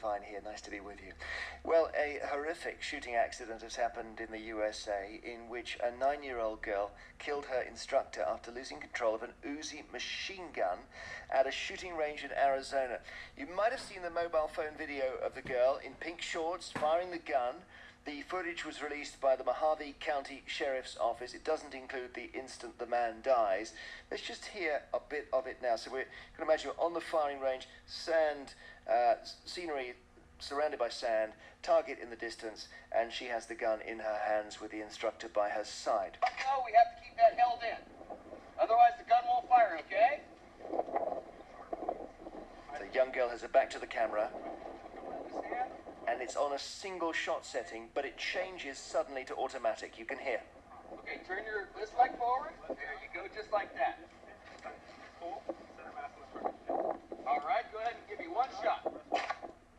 Devine here. Nice to be with you. Well, a horrific shooting accident has happened in the USA in which a 9-year-old girl killed her instructor after losing control of an Uzi machine gun at a shooting range in Arizona. You might have seen the mobile phone video of the girl in pink shorts firing the gun. The footage was released by the Mojave County Sheriff's Office. It doesn't include the instant the man dies. Let's just hear a bit of it now. So we can imagine we're on the firing range, sand, scenery surrounded by sand, target in the distance, and she has the gun in her hands with the instructor by her side. No, we have to keep that held in. Otherwise the gun won't fire, okay? The young girl has her back to the camera. And it's on a single shot setting, but it changes suddenly to automatic. You can hear. Okay, turn this leg forward. There you go, just like that. All right, go ahead and give me one shot.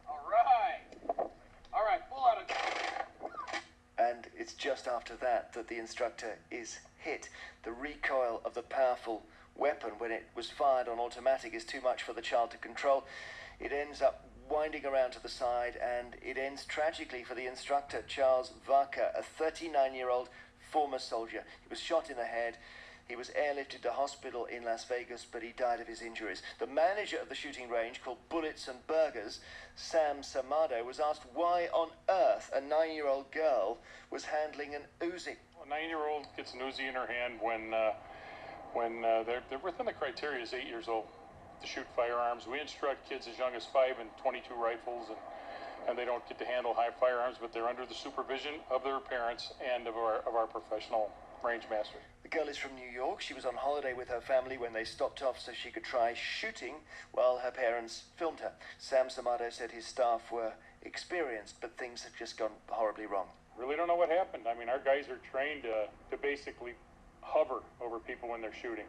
All right, full out of. And it's just after that that the instructor is hit. The recoil of the powerful weapon when it was fired on automatic is too much for the child to control. It ends up winding around to the side, and it ends tragically for the instructor, Charles Vaca, a 39-year-old former soldier. He was shot in the head. He was airlifted to hospital in Las Vegas, but he died of his injuries. The manager of the shooting range, called Bullets and Burgers, Sam Samado, was asked why on earth a 9-year-old girl was handling an Uzi. A 9-year-old gets an Uzi in her hand when they're within the criteria is 8 years old to shoot firearms. We instruct kids as young as 5 and 22 rifles, and they don't get to handle high firearms, but they're under the supervision of their parents and of our professional range masters. The girl is from New York. She was on holiday with her family when they stopped off so she could try shooting while her parents filmed her. Sam Samado said his staff were experienced, but things have just gone horribly wrong. Really don't know what happened. I mean, our guys are trained to basically hover over people when they're shooting.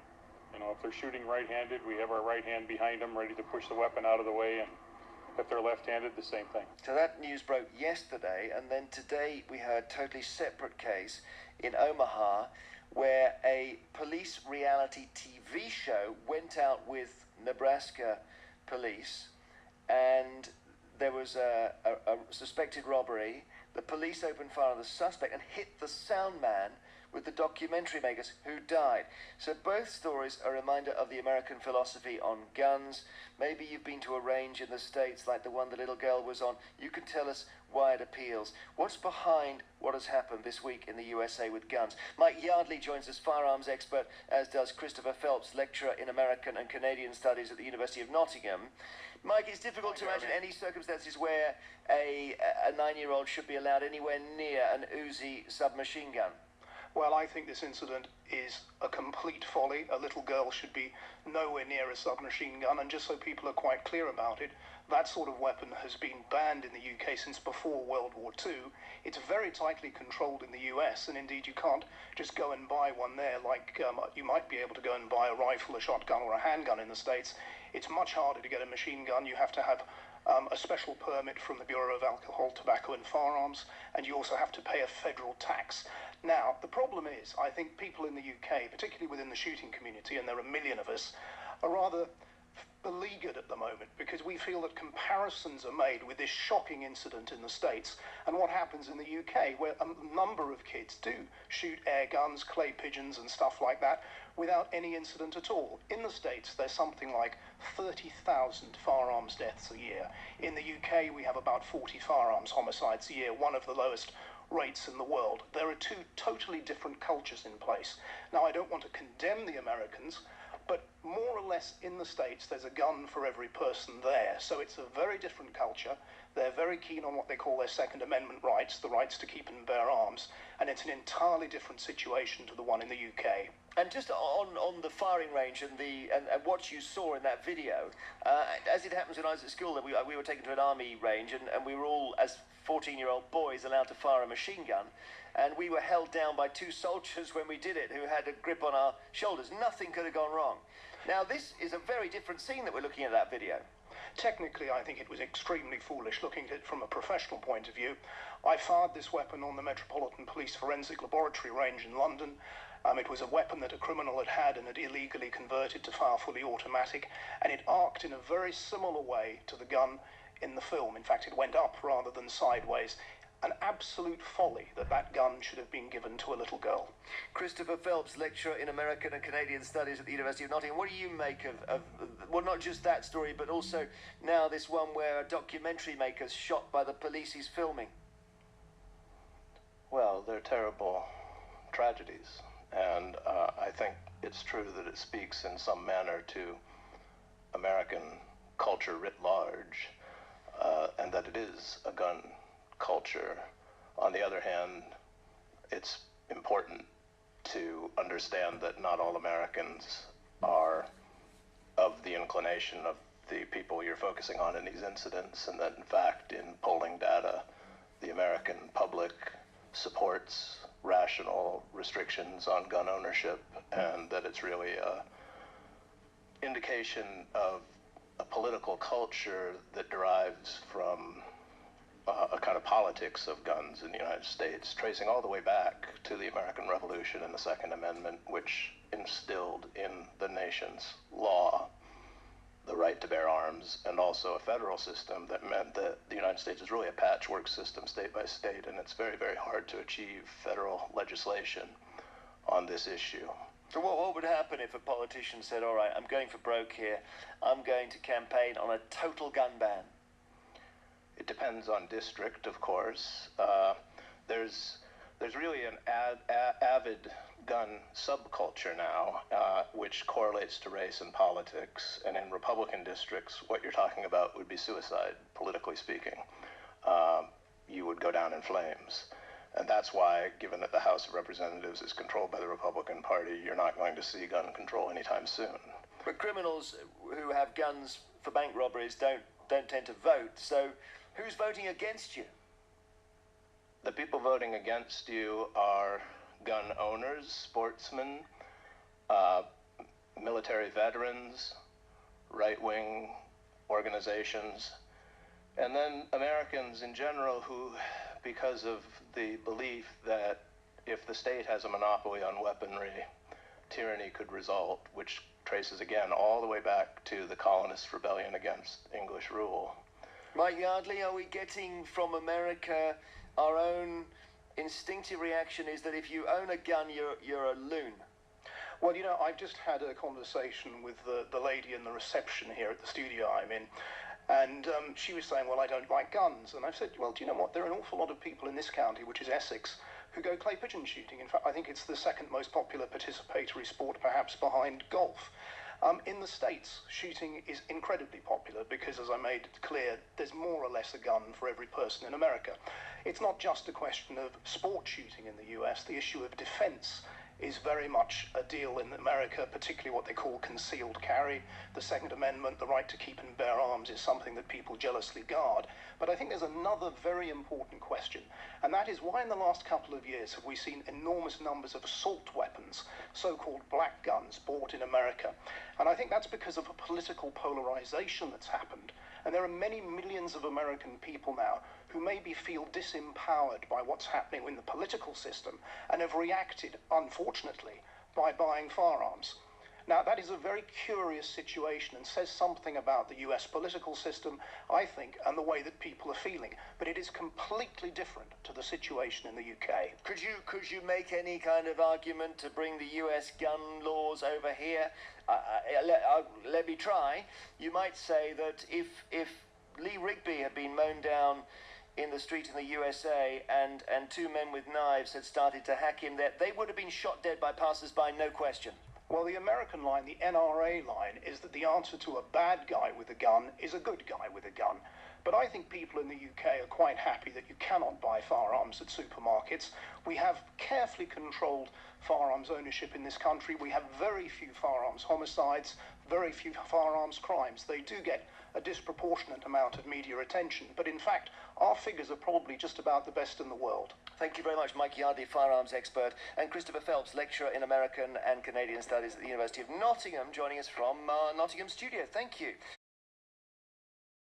You know, if they're shooting right-handed, we have our right hand behind them, ready to push the weapon out of the way, and if they're left-handed, the same thing. So that news broke yesterday, and then today we heard a totally separate case in Omaha where a police reality TV show went out with Nebraska police, and there was a suspected robbery. The police opened fire on the suspect and hit the sound man with the documentary makers who died. So both stories are a reminder of the American philosophy on guns. Maybe you've been to a range in the States like the one the little girl was on. You can tell us why it appeals. What's behind what has happened this week in the USA with guns? Mike Yardley joins us, firearms expert, as does Christopher Phelps, lecturer in American and Canadian Studies at the University of Nottingham. Mike, it's difficult to imagine any circumstances where a 9-year-old should be allowed anywhere near an Uzi submachine gun. Well, I think this incident is a complete folly. A little girl should be nowhere near a submachine gun, and just so people are quite clear about it, that sort of weapon has been banned in the UK since before World War II. It's very tightly controlled in the US, and indeed you can't just go and buy one there like you might be able to go and buy a rifle, a shotgun, or a handgun in the States. It's much harder to get a machine gun. You have to have a special permit from the Bureau of Alcohol, Tobacco and Firearms, and you also have to pay a federal tax. Now, the problem is, I think people in the UK, particularly within the shooting community, and there are a million of us, are rather beleaguered at the moment because we feel that comparisons are made with this shocking incident in the States and what happens in the UK, where a number of kids do shoot air guns, clay pigeons and stuff like that without any incident at all. In the States, there's something like 30,000 firearms deaths a year. In the UK, we have about 40 firearms homicides a year, one of the lowest rates in the world. There are two totally different cultures in place. Now, I don't want to condemn the Americans, but more or less in the States, there's a gun for every person there. So it's a very different culture. They're very keen on what they call their Second Amendment rights, the rights to keep and bear arms. And it's an entirely different situation to the one in the UK. And just on the firing range and what you saw in that video, as it happens when I was at school, that we were taken to an army range, and we were all, as 14-year-old boys, allowed to fire a machine gun, and we were held down by 2 soldiers when we did it, who had a grip on our shoulders. Nothing could have gone wrong. Now, this is a very different scene that we're looking at that video. Technically, I think it was extremely foolish looking at it from a professional point of view. I fired this weapon on the Metropolitan Police Forensic Laboratory range in London. It was a weapon that a criminal had and had illegally converted to fire fully automatic, and it arced in a very similar way to the gun in the film. In fact, it went up rather than sideways. An absolute folly that that gun should have been given to a little girl. Christopher Phelps, lecturer in American and Canadian Studies at the University of Nottingham. What do you make of well, not just that story, but also now this one where a documentary maker's shot by the police he's filming? Well, they're terrible tragedies, and I think it's true that it speaks in some manner to American culture writ large, and that it is a gun culture. On the other hand, it's important to understand that not all Americans are of the inclination of the people you're focusing on in these incidents, and that in fact in polling data, the American public supports rational restrictions on gun ownership, and that it's really an indication of a political culture that derives from a kind of politics of guns in the United States, tracing all the way back to the American Revolution and the Second Amendment, which instilled in the nation's law the right to bear arms, and also a federal system that meant that the United States is really a patchwork system state by state, and it's very, very hard to achieve federal legislation on this issue. So what would happen if a politician said, all right, I'm going for broke here, I'm going to campaign on a total gun ban? It depends on district, of course. There's really an avid gun subculture now, which correlates to race and politics. And in Republican districts, what you're talking about would be suicide, politically speaking. You would go down in flames. And that's why, given that the House of Representatives is controlled by the Republican Party, you're not going to see gun control anytime soon. But criminals who have guns for bank robberies don't tend to vote. So who's voting against you? The people voting against you are gun owners, sportsmen, military veterans, right-wing organizations, and then Americans in general who, because of the belief that if the state has a monopoly on weaponry, tyranny could result, which traces again all the way back to the colonists' rebellion against English rule. Mike Yardley, are we getting from America our own instinctive reaction is that if you own a gun, you're a loon? Well, you know, I've just had a conversation with the lady in the reception here at the studio I'm in, and she was saying, well, I don't like guns. And I said, well, do you know what? There are an awful lot of people in this county, which is Essex, who go clay pigeon shooting. In fact, I think it's the second most popular participatory sport, perhaps behind golf. In the States, shooting is incredibly popular because, as I made it clear, there's more or less a gun for every person in America. It's not just a question of sport shooting in the US. The issue of defense is very much a deal in America, particularly what they call concealed carry. The Second Amendment, the right to keep and bear arms, is something that people jealously guard. But I think there's another very important question, and that is why in the last couple of years have we seen enormous numbers of assault weapons, so-called black guns, bought in America? And I think that's because of a political polarization that's happened. And there are many millions of American people now who maybe feel disempowered by what's happening in the political system and have reacted, unfortunately, by buying firearms. Now, that is a very curious situation and says something about the US political system, I think, and the way that people are feeling. But it is completely different to the situation in the UK. Could you make any kind of argument to bring the US gun laws over here? Let me try. You might say that if Lee Rigby had been mown down in the street in the USA and two men with knives had started to hack him there, they would have been shot dead by passers-by, no question. Well, the American line, the NRA line, is that the answer to a bad guy with a gun is a good guy with a gun. But I think people in the UK are quite happy that you cannot buy firearms at supermarkets. We have carefully controlled firearms ownership in this country. We have very few firearms homicides, very few firearms crimes. They do get a disproportionate amount of media attention, but in fact, our figures are probably just about the best in the world. Thank you very much, Mike Yardley, firearms expert, and Christopher Phelps, lecturer in American and Canadian Studies at the University of Nottingham, joining us from Nottingham studio. Thank you.